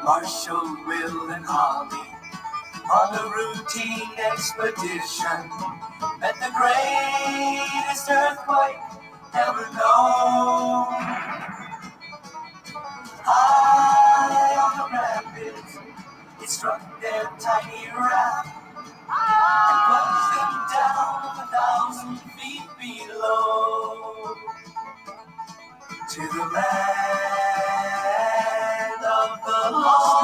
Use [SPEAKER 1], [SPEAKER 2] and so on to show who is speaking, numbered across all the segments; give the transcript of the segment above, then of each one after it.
[SPEAKER 1] Marshall, Will, and Holly on a routine expedition met the greatest earthquake ever known. High on the rapids, it struck their tiny raft and plunged them down 1,000 feet below to the land of the lost.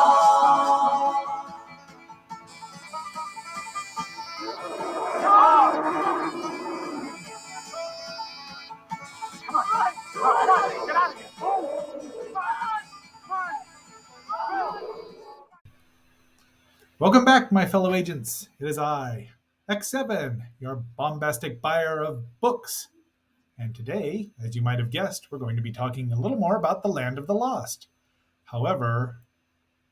[SPEAKER 2] Welcome back, my fellow agents. It is I, X7, your bombastic buyer of books. And today, as you might have guessed, we're going to be talking a little more about the Land of the Lost. However,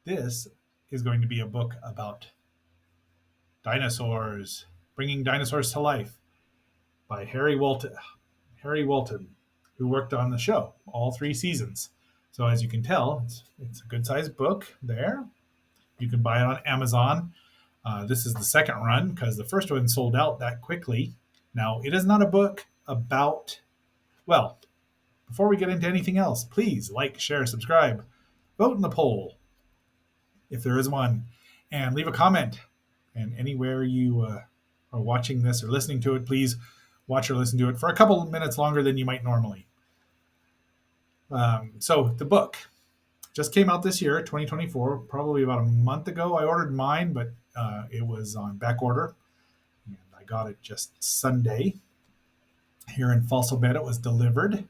[SPEAKER 2] this is going to be a book about dinosaurs, bringing dinosaurs to life by Harry Walton, who worked on the show all 3 seasons. So as you can tell, it's a good-sized book there. You can buy it on Amazon. This is the second run because the first one sold out that quickly. Now, it is not a book about, well, before we get into anything else, please like, share, subscribe, vote in the poll, if there is one, and leave a comment. And anywhere you are watching this or listening to it, please watch or listen to it for a couple of minutes longer than you might normally. So the book just came out this year, 2024, probably about a month ago. I ordered mine, but it was on back order. And I got it just Sunday. Here in Fossilbed, it was delivered.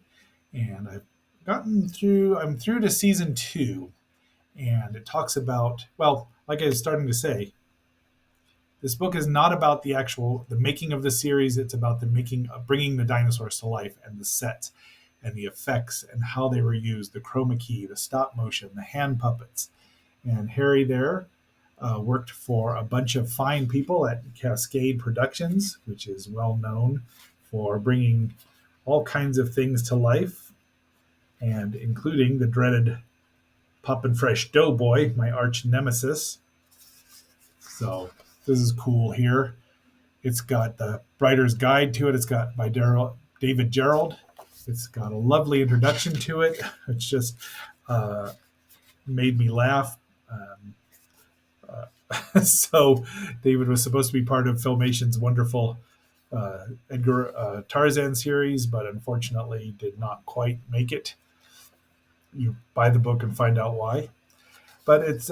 [SPEAKER 2] And I'm through to season 2. And it talks about, well, like I was starting to say, this book is not about the making of the series. It's about bringing the dinosaurs to life and the sets and the effects and how they were used, the chroma key, the stop motion, the hand puppets. And Harry there worked for a bunch of fine people at Cascade Productions, which is well known for bringing all kinds of things to life, and including the dreaded Poppin' Fresh Doughboy, my arch nemesis. So this is cool here. It's got the writer's guide to it. It's got by David Gerald. It's got a lovely introduction to it. It's just made me laugh. So David was supposed to be part of Filmation's wonderful Edgar Tarzan series, but unfortunately did not quite make it. You buy the book and find out why. But it's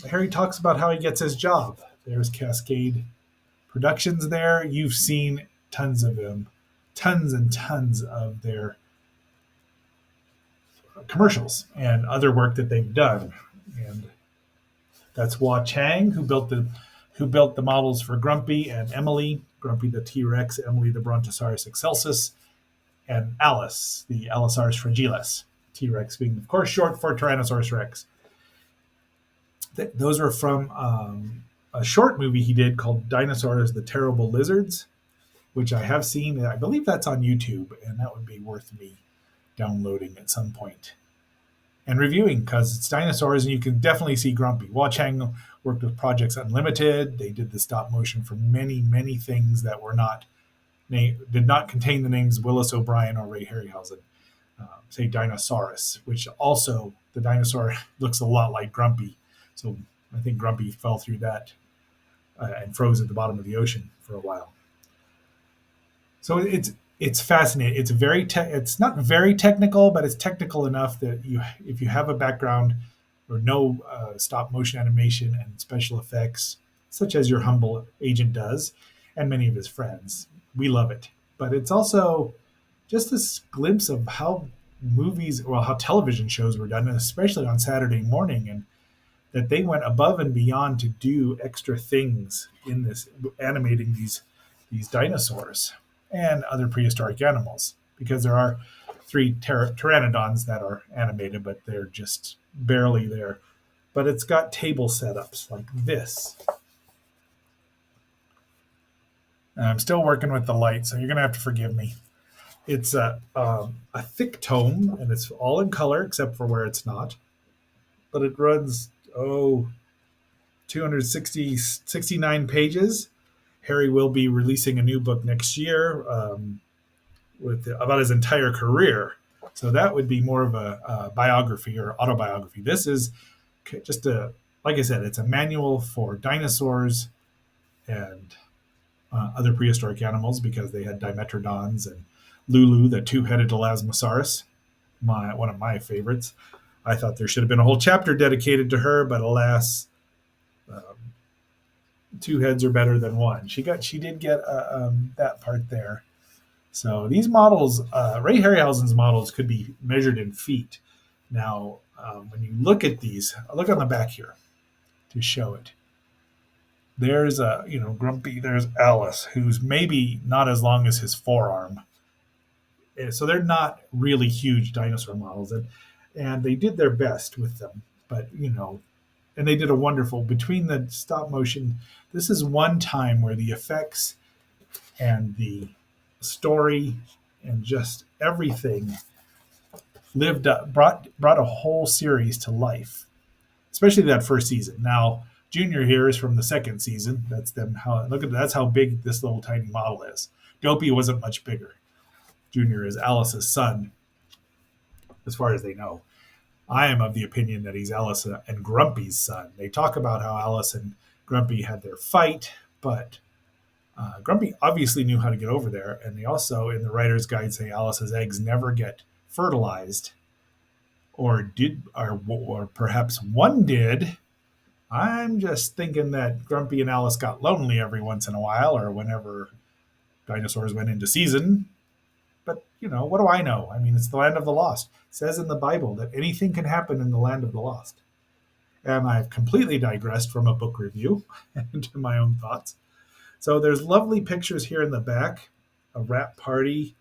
[SPEAKER 2] Harry talks about how he gets his job. There's Cascade Productions there. You've seen tons of them. Tons and tons of their commercials and other work that they've done. And that's Hua Chang, who built the models for Grumpy and Emily. Grumpy the T-Rex, Emily the Brontosaurus excelsus, and Alice, the Allosaurus fragilis. T-Rex being, of course, short for Tyrannosaurus Rex. Those are from a short movie he did called Dinosaurs, the Terrible Lizards, which I have seen. I believe that's on YouTube, and that would be worth me downloading at some point and reviewing, because it's dinosaurs, and you can definitely see Grumpy. Hua Chang worked with Projects Unlimited. They did the stop motion for many, many things that did not contain the names Willis O'Brien or Ray Harryhausen. Say Dinosaurus, which also the dinosaur looks a lot like Grumpy. So I think Grumpy fell through that and froze at the bottom of the ocean for a while. So it's fascinating. It's it's not very technical, but it's technical enough that if you have a background or know stop motion animation and special effects, such as your humble agent does, and many of his friends, we love it. But it's also just this glimpse of how television shows were done, and especially on Saturday morning, and that they went above and beyond to do extra things in this, animating these dinosaurs and other prehistoric animals, because there are 3 pteranodons that are animated, but they're just barely there. But it's got table setups like this. And I'm still working with the light, so you're going to have to forgive me. It's a thick tome, and it's all in color except for where it's not. But it runs 269 pages. Harry will be releasing a new book next year with about his entire career. So that would be more of a biography or autobiography. This is just a, like I said, it's a manual for dinosaurs and other prehistoric animals because they had dimetrodons and Lulu, the two-headed Elasmosaurus, one of my favorites. I thought there should have been a whole chapter dedicated to her, but alas, um, two heads are better than one. She did get that part there. So these models, Ray Harryhausen's models, could be measured in feet. Now, when you look at these, look on the back here to show it. There's Grumpy. There's Alice, who's maybe not as long as his forearm. So they're not really huge dinosaur models, and they did their best with them. But and they did a wonderful between the stop motion. This is one time where the effects and the story and just everything lived up, brought a whole series to life, especially that first season. Now, Junior here is from the second season. That's them. That's how big this little tiny model is. Dopey wasn't much bigger. Junior is Alice's son, as far as they know. I am of the opinion that he's Alice and Grumpy's son. They talk about how Alice and Grumpy had their fight, but Grumpy obviously knew how to get over there, and they also, in the writer's guide, say Alice's eggs never get fertilized, or perhaps one did. I'm just thinking that Grumpy and Alice got lonely every once in a while, or whenever dinosaurs went into season. But what do I know? I mean, it's the land of the lost. It says in the Bible that anything can happen in the land of the lost. And I've completely digressed from a book review into my own thoughts. So there's lovely pictures here in the back, a wrap party.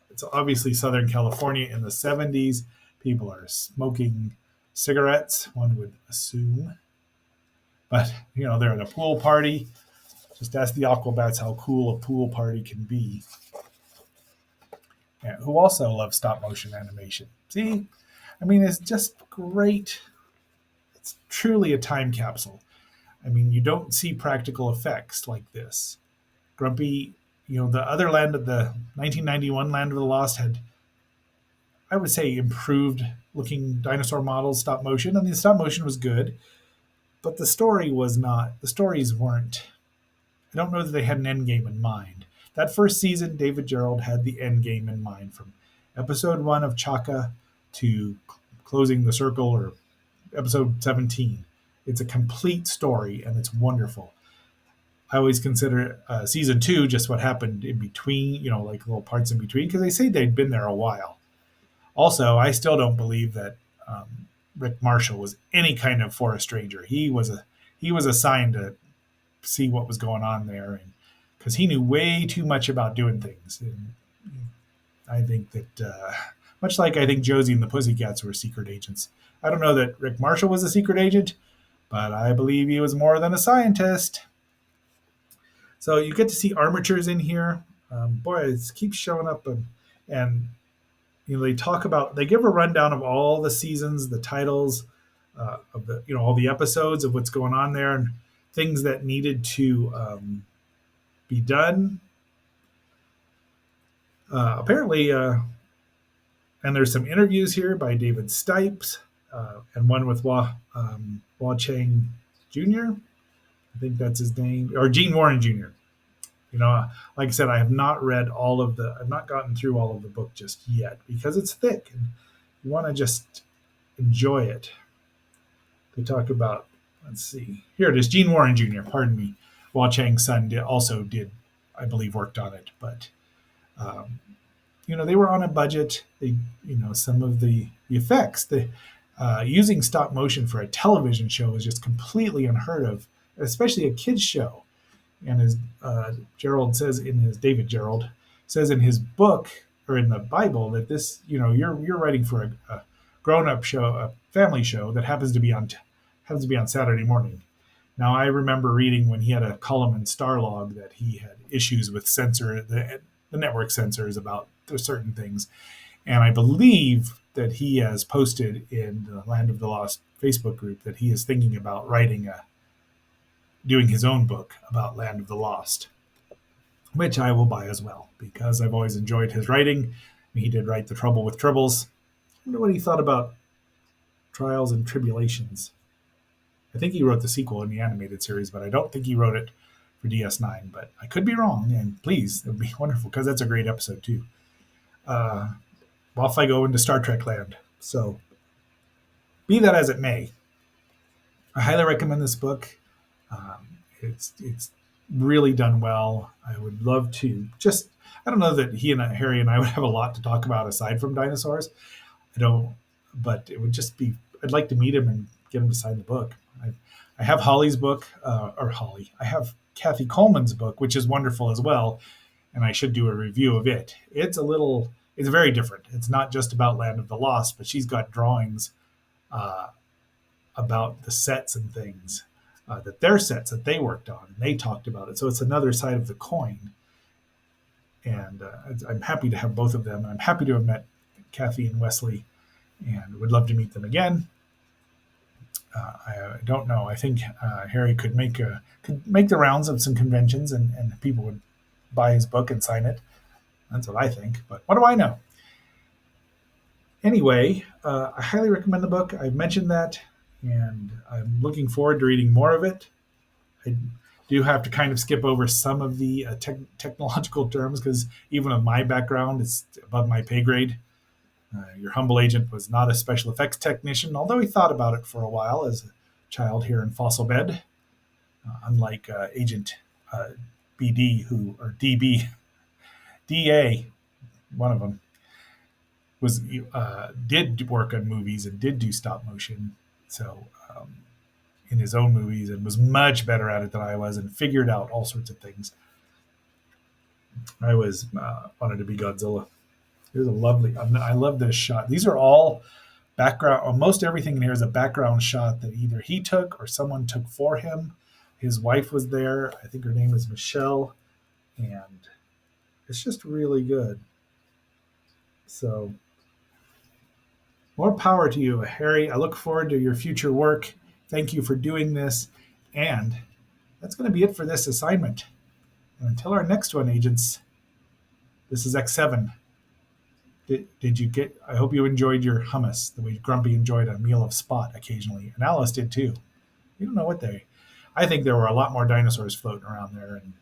[SPEAKER 2] It's obviously Southern California in the 70s. People are smoking cigarettes, one would assume. But, they're at a pool party. Just ask the Aquabats how cool a pool party can be. Yeah, who also love stop motion animation. See, I mean, it's just great. It's truly a time capsule. I mean, you don't see practical effects like this. Grumpy, the other land of the 1991 Land of the Lost had, I would say, improved looking dinosaur models, stop motion. I mean, the stop motion was good, but the story was not. The stories weren't. I don't know that they had an end game in mind. That first season, David Gerald had the end game in mind from episode 1 of Chaka to Closing the Circle, or episode 17. It's a complete story, and it's wonderful. I always consider season 2 just what happened in between, like little parts in between, because they say they'd been there a while. Also, I still don't believe that Rick Marshall was any kind of forest ranger. He was assigned to see what was going on there, and because he knew way too much about doing things. And I think that, much like I think Josie and the Pussycats were secret agents, I don't know that Rick Marshall was a secret agent, but I believe he was more than a scientist. So you get to see armatures in here. Boy, it keeps showing up, and they give a rundown of all the seasons, the titles of the all the episodes of what's going on there, and things that needed to be done. Apparently, and there's some interviews here by David Stipes and one with Hua Chang Jr. I think that's his name, or Gene Warren Jr. Like I said, I have not read I've not gotten through all of the book just yet because it's thick and you want to just enjoy it. They talk about, let's see, here it is, Gene Warren Jr., pardon me. Hua Chang's son also did, I believe, worked on it, but um, they were on a budget. Some of the effects, using stop motion for a television show is just completely unheard of, especially a kids show. And as David Gerald says in his book or in the Bible that this, you're writing for a grown-up show, a family show that happens to be on Saturday morning. Now, I remember reading when he had a column in Starlog that he had issues with the network censors about certain things. And I believe that he has posted in the Land of the Lost Facebook group that he is thinking about doing his own book about Land of the Lost, which I will buy as well because I've always enjoyed his writing. He did write The Trouble with Tribbles. I wonder what he thought about Trials and Tribulations. I think he wrote the sequel in the animated series, but I don't think he wrote it for DS9. But I could be wrong, and please, it would be wonderful because that's a great episode too. Uh, Off I go into Star Trek land. So, be that as it may, I highly recommend this book. It's really done well. I would love to just. I don't know that Harry and I would have a lot to talk about aside from dinosaurs. I don't, but it would just be. I'd like to meet him and get him to sign the book. I have Holly's book, or Holly. I have Kathy Coleman's book, which is wonderful as well, and I should do a review of it. It's very different. It's not just about Land of the Lost, but she's got drawings uh, about the sets and things that their sets that they worked on, and they talked about it. So it's another side of the coin, and I'm happy to have both of them. And I'm happy to have met Kathy and Wesley, and would love to meet them again. I don't know. I think Harry could make the rounds of some conventions, and people would buy his book and sign it. That's what I think. But what do I know? Anyway, I highly recommend the book. I've mentioned that, and I'm looking forward to reading more of it. I do have to kind of skip over some of the technological terms because even with my background, it's above my pay grade. Your humble agent was not a special effects technician, although he thought about it for a while as a child here in Fossil Bed, unlike Agent BD, or DB, DA, one of them, was did work on movies and did do stop motion. So in his own movies, and was much better at it than I was, and figured out all sorts of things. I was wanted to be Godzilla. It was a lovely. I love this shot. These are all background. Almost everything in here is a background shot that either he took or someone took for him. His wife was there. I think her name is Michelle, and it's just really good. So, more power to you, Harry. I look forward to your future work. Thank you for doing this, and that's going to be it for this assignment. And until our next one, agents. This is X7. Did you get? I hope you enjoyed your hummus the way Grumpy enjoyed a meal of spot occasionally, and Alice did too. You don't know what they. I think there were a lot more dinosaurs floating around there, and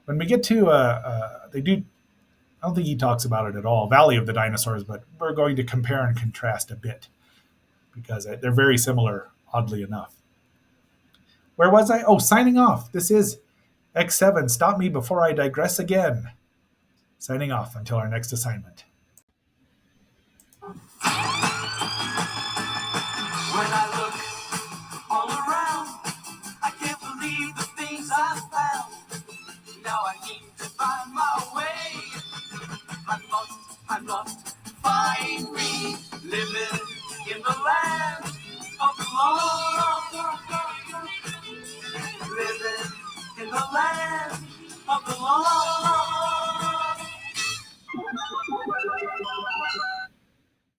[SPEAKER 2] when we get to, they do. I don't think he talks about it at all, Valley of the Dinosaurs, but we're going to compare and contrast a bit because they're very similar, oddly enough. Where was I? Oh, signing off. This is X7. Stop me before I digress again. Signing off until our next assignment.